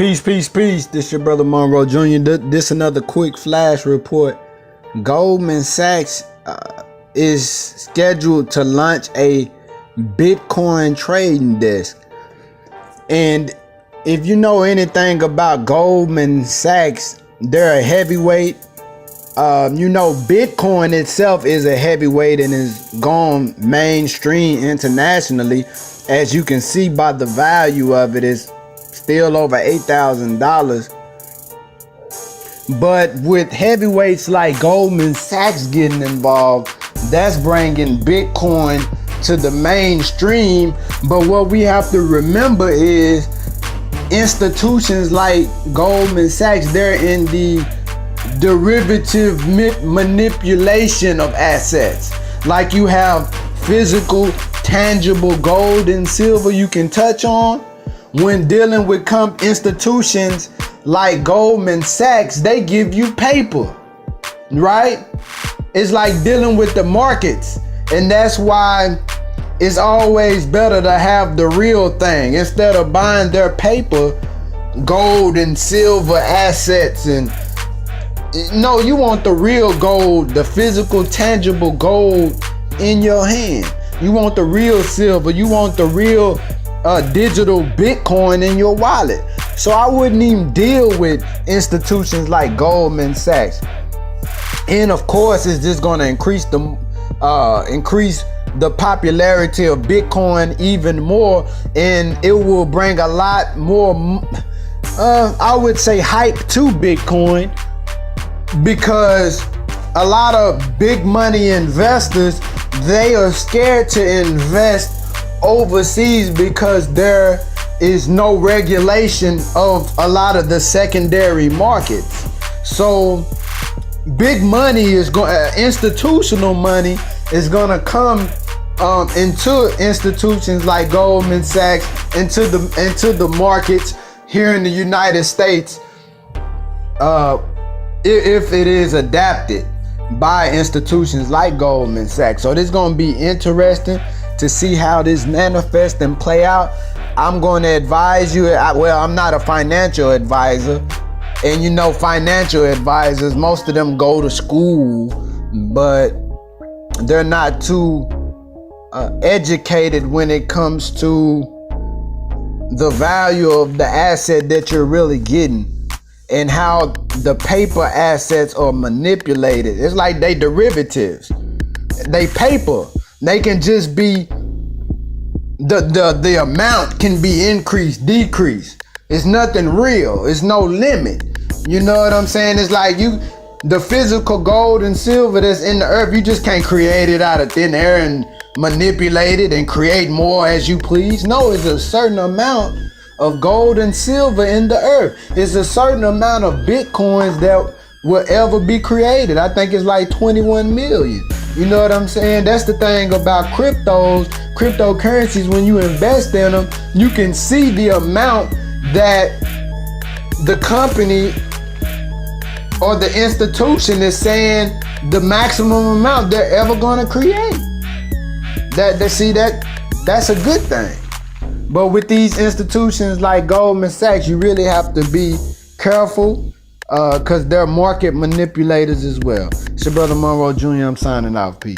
Peace, peace, peace. This your brother Monroe Jr. This another quick flash report. Goldman Sachs is scheduled to launch a Bitcoin trading desk. And if you know anything about Goldman Sachs, they're a heavyweight. Bitcoin itself is a heavyweight and is gone mainstream internationally. As you can see by the value of it, is still over $8,000. But with heavyweights like Goldman Sachs getting involved, that's bringing Bitcoin to the mainstream. But what we have to remember is institutions like Goldman Sachs, they're in the derivative manipulation of assets. Like you have physical, tangible gold and silver you can touch on. When dealing with institutions like Goldman Sachs, they give you paper, right? It's like dealing with the markets. And that's why it's always better to have the real thing instead of buying their paper, gold and silver assets. And no, you want the real gold, the physical, tangible gold in your hand. You want the real silver. You want the real digital Bitcoin in your wallet. So I wouldn't even deal with institutions like Goldman Sachs. And of course, it's just going to increase the popularity of Bitcoin even more, and it will bring a lot more, I would say, hype to Bitcoin, because a lot of big money investors, they are scared to invest overseas because there is no regulation of a lot of the secondary markets. So big money is going, institutional money is going to come into institutions like Goldman Sachs, into the markets here in the United States, if it is adapted by institutions like Goldman Sachs. So this is going to be interesting to see how this manifests and play out. I'm going to advise you. I'm not a financial advisor, and financial advisors, most of them go to school, but they're not too educated when it comes to the value of the asset that you're really getting and how the paper assets are manipulated. It's like they derivatives. They paper. They can just be, the amount can be increased, decreased. It's nothing real. It's no limit. You know what I'm saying? It's like the physical gold and silver that's in the earth, you just can't create it out of thin air and manipulate it and create more as you please. No, it's a certain amount of gold and silver in the earth. It's a certain amount of Bitcoins that will ever be created. I think it's like 21 million. You know what I'm saying? That's the thing about cryptocurrencies. When you invest in them, you can see the amount that the company or the institution is saying the maximum amount they're ever going to create. That's a good thing. But with these institutions like Goldman Sachs, you really have to be careful, because they're market manipulators as well. It's your brother Monroe Jr. I'm signing out. Peace.